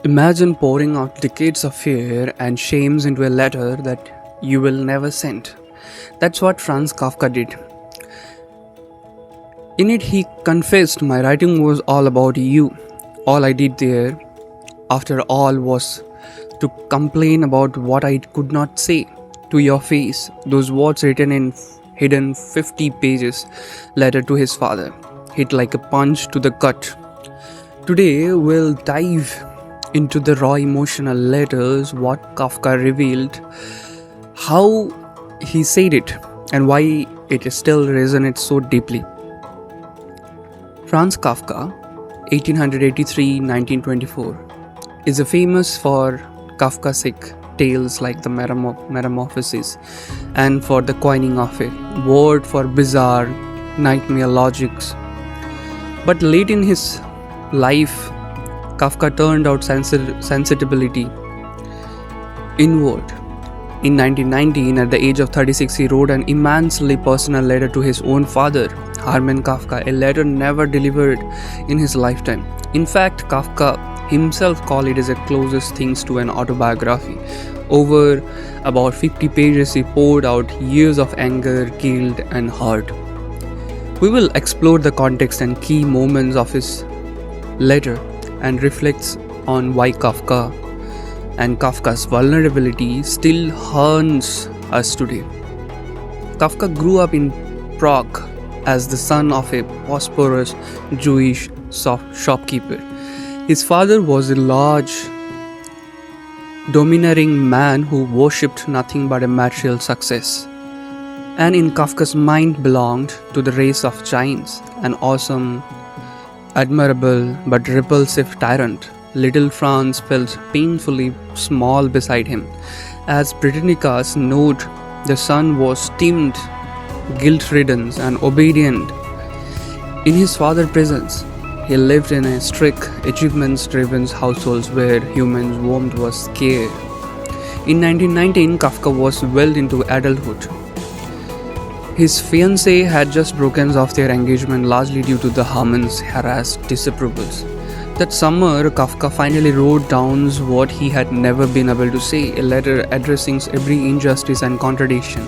Imagine pouring out decades of fear and shames into a letter that you will never send. That's what Franz Kafka did. In it, he confessed, "My writing was all about you. All I did there, after all, was to complain about what I could not say to your face." Those words written in hidden 50 pages letter to his father hit like a punch to the gut. Today, we'll dive into the raw emotional letters, what Kafka revealed, how he said it, and why it still resonates so deeply. Franz Kafka, 1883-1924, is famous for Kafkaesque tales like the Metamorphoses and for the coining of a word for bizarre nightmare logics. But late in his life, Kafka turned out sensibility inward. In 1919, at the age of 36, he wrote an immensely personal letter to his own father, Hermann Kafka, a letter never delivered in his lifetime. In fact, Kafka himself called it as the closest things to an autobiography. Over about 50 pages, he poured out years of anger, guilt, and hurt. We will explore the context and key moments of his letter and reflects on why Kafka and Kafka's vulnerability still haunts us today. Kafka grew up in Prague as the son of a prosperous Jewish shopkeeper. His father was a large, domineering man who worshipped nothing but a material success, and in Kafka's mind belonged to the race of giants, an awesome, admirable but repulsive tyrant. Little Franz felt painfully small beside him. As Britannica's note, the son was timid, guilt-ridden, and obedient. In his father's presence, he lived in a strict, achievements-driven household where humans' warmth was scarce. In 1919, Kafka was well into adulthood. His fiancée had just broken off their engagement largely due to the Hermann's harassed disapprovals. That summer, Kafka finally wrote down what he had never been able to say, a letter addressing every injustice and contradiction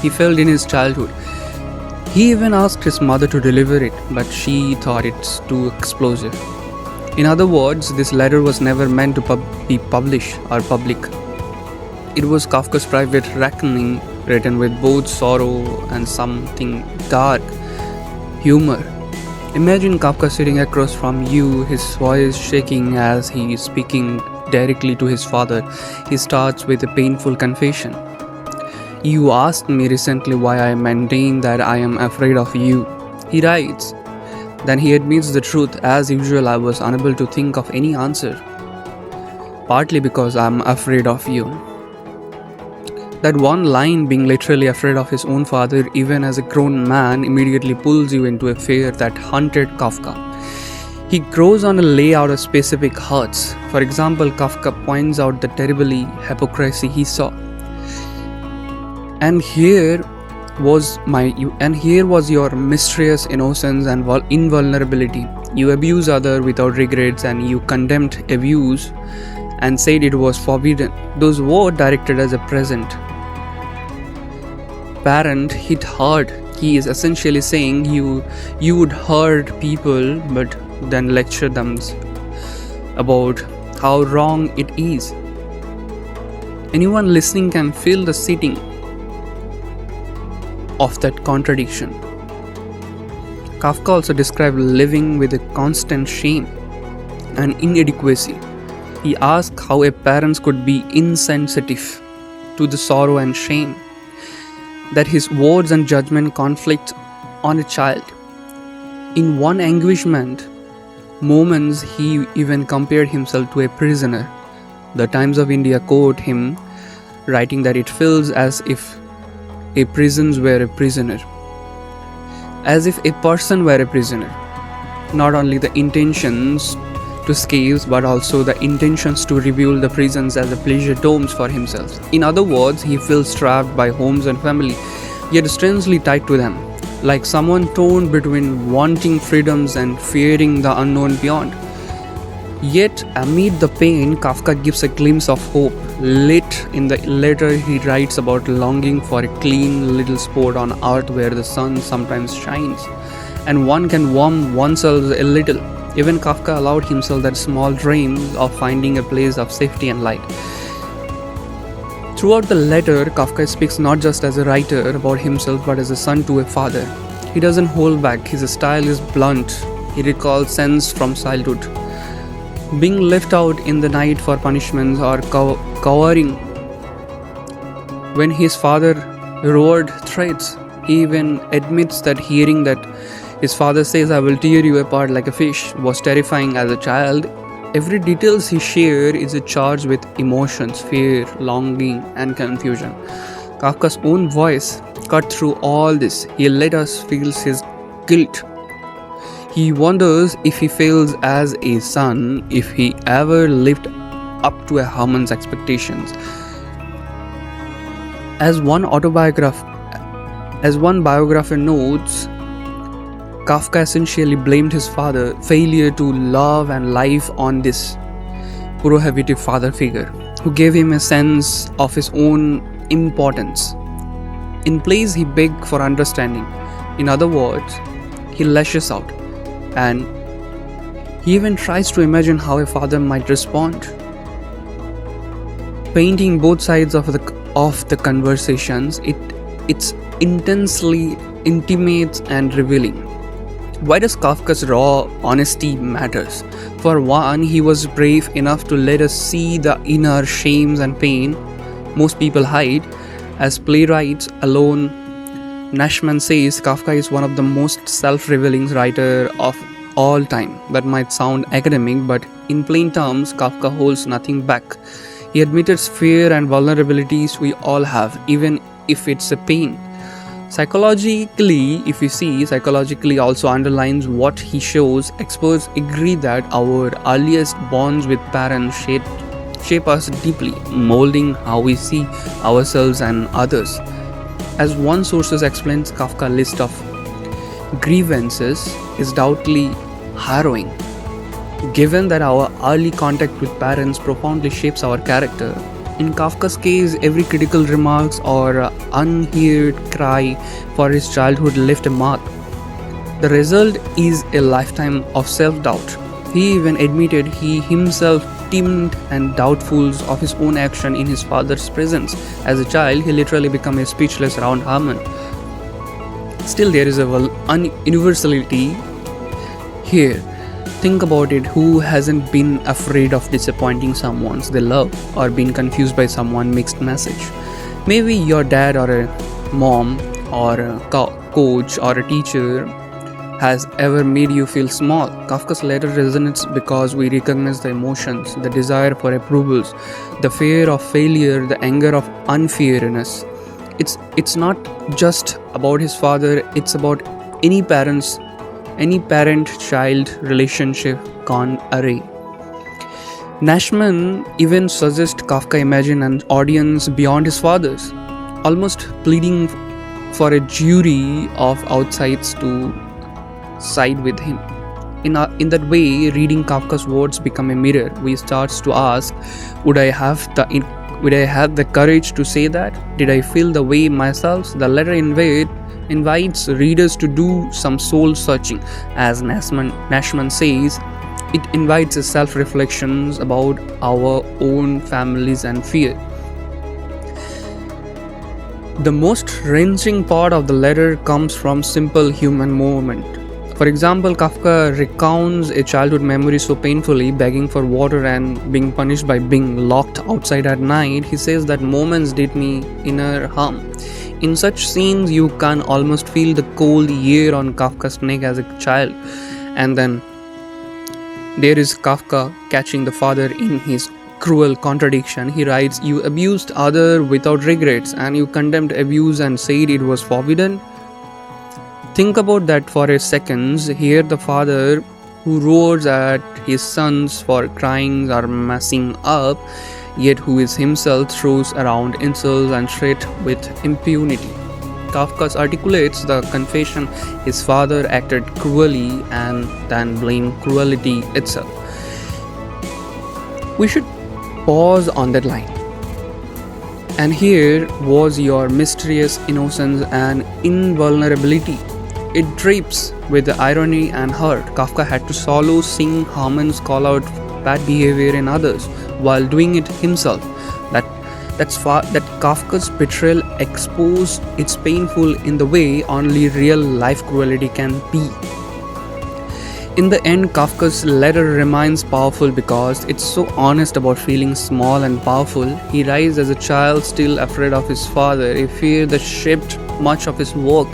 he felt in his childhood. He even asked his mother to deliver it, but she thought it's too explosive. In other words, this letter was never meant to be published or public. It was Kafka's private reckoning, written with both sorrow and something dark humor. Imagine Kafka sitting across from you, his voice shaking as he is speaking directly to his father. He starts with a painful confession. "You asked me recently why I maintain that I am afraid of you," he writes. Then he admits the truth. "As usual, I was unable to think of any answer, partly because I am afraid of you." That one line, being literally afraid of his own father, even as a grown man, immediately pulls you into a fear that haunted Kafka. He goes on to lay out a specific hurts. For example, Kafka points out the terribly hypocrisy he saw. And here was your mysterious innocence and invulnerability. You abused others without regrets, and you condemned abuse and said it was forbidden. Those words directed as a present parent hit hard. He is essentially saying you would hurt people but then lecture them about how wrong it is. Anyone listening can feel the sitting of that contradiction. Kafka also described living with a constant shame and inadequacy. He asked how a parent could be insensitive to the sorrow and shame that his words and judgment conflict on a child. In one anguishment moments, he even compared himself to a prisoner. The Times of India quote him, writing that it feels as if a prison were a prisoner, as if a person were a prisoner. Not only the intentions to escape, but also the intentions to reveal the prisons as a pleasure domes for himself. In other words, he feels trapped by homes and family, yet strangely tied to them, like someone torn between wanting freedoms and fearing the unknown beyond. Yet, amid the pain, Kafka gives a glimpse of hope. Late in the letter, he writes about longing for a clean little spot on earth where the sun sometimes shines, and one can warm oneself a little. Even Kafka allowed himself that small dream of finding a place of safety and light. Throughout the letter, Kafka speaks not just as a writer about himself but as a son to a father. He doesn't hold back, his style is blunt. He recalls scenes from childhood. Being left out in the night for punishments or cowering when his father roared threats. He even admits that hearing that his father says, "I will tear you apart like a fish," was terrifying as a child. Every details he shared is a charge with emotions, fear, longing, and confusion. Kafka's own voice cut through all this. He let us feel his guilt. He wonders if he fails as a son, if he ever lived up to a Hermann's expectations. As one biographer notes, Kafka essentially blamed his father failure to love and life on this prohibitive father figure, who gave him a sense of his own importance. In place, he begged for understanding. In other words, he lashes out, and he even tries to imagine how a father might respond. Painting both sides of the conversations, it's intensely intimate and revealing. Why does Kafka's raw honesty matters? For one, he was brave enough to let us see the inner shames and pain most people hide. As playwrights alone, Nashman says Kafka is one of the most self-revealing writers of all time. That might sound academic, but in plain terms, Kafka holds nothing back. He admits fear and vulnerabilities we all have, even if it's a pain. Psychologically also underlines what he shows. Experts agree that our earliest bonds with parents shape us deeply, molding how we see ourselves and others. As one source explains, Kafka's list of grievances is doubtly harrowing. Given that our early contact with parents profoundly shapes our character, in Kafka's case, every critical remarks or unheard cry for his childhood left a mark. The result is a lifetime of self-doubt. He even admitted he himself timid and doubtful of his own action in his father's presence. As a child, he literally became speechless around Hermann. Still, there is a universality here. Think about it, who hasn't been afraid of disappointing someone they love or been confused by someone's mixed message? Maybe your dad or a mom or a coach or a teacher has ever made you feel small. Kafka's letter resonates because we recognize the emotions, the desire for approvals, the fear of failure, the anger of unfairness. It's not just about his father, it's about any parent-child relationship gone awry. Nashman even suggests Kafka imagine an audience beyond his father's, almost pleading for a jury of outsides to side with him. In that way, reading Kafka's words become a mirror. We start to ask, would I have the courage to say that? Did I feel the way myself? The letter invites readers to do some soul searching. As Nashman says, it invites a self-reflections about our own families and fear. The most wrenching part of the letter comes from simple human movement. For example, Kafka recounts a childhood memory so painfully, begging for water and being punished by being locked outside at night. He says that moments did me inner harm. In such scenes, you can almost feel the cold air on Kafka's neck as a child. And then there is Kafka catching the father in his cruel contradiction. He writes, "You abused other without regrets, and you condemned abuse and said it was forbidden." Think about that for a second. Here the father who roars at his sons for crying or messing up, yet who is himself throws around insults and threats with impunity. Kafka articulates the confession his father acted cruelly and then blamed cruelty itself. We should pause on that line. And here was your mysterious innocence and invulnerability. It drapes with the irony and hurt. Kafka had to solo sing Hermann's call out bad behavior in others while doing it himself. That Kafka's betrayal exposed its painful in the way only real life cruelty can be. In the end, Kafka's letter remains powerful because it's so honest about feeling small and powerful. He writes as a child, still afraid of his father, a fear that shaped much of his work.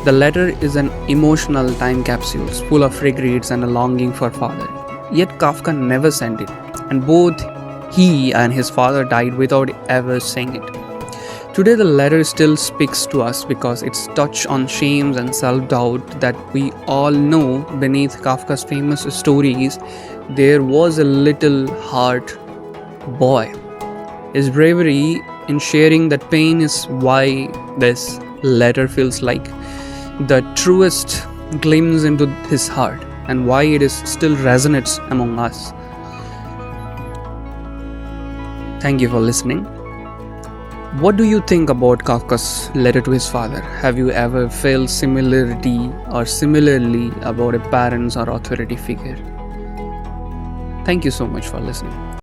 The letter is an emotional time capsule, full of regrets and a longing for father. Yet Kafka never sent it, and both he and his father died without ever saying it. Today, the letter still speaks to us because its touch on shame and self-doubt that we all know. Beneath Kafka's famous stories, there was a little heart boy. His bravery in sharing that pain is why this letter feels like the truest glimpse into his heart, and why it is still resonates among us. Thank you for listening. What do you think about Kafka's letter to his father? Have you ever felt similarly about a parent's or authority figure? Thank you so much for listening.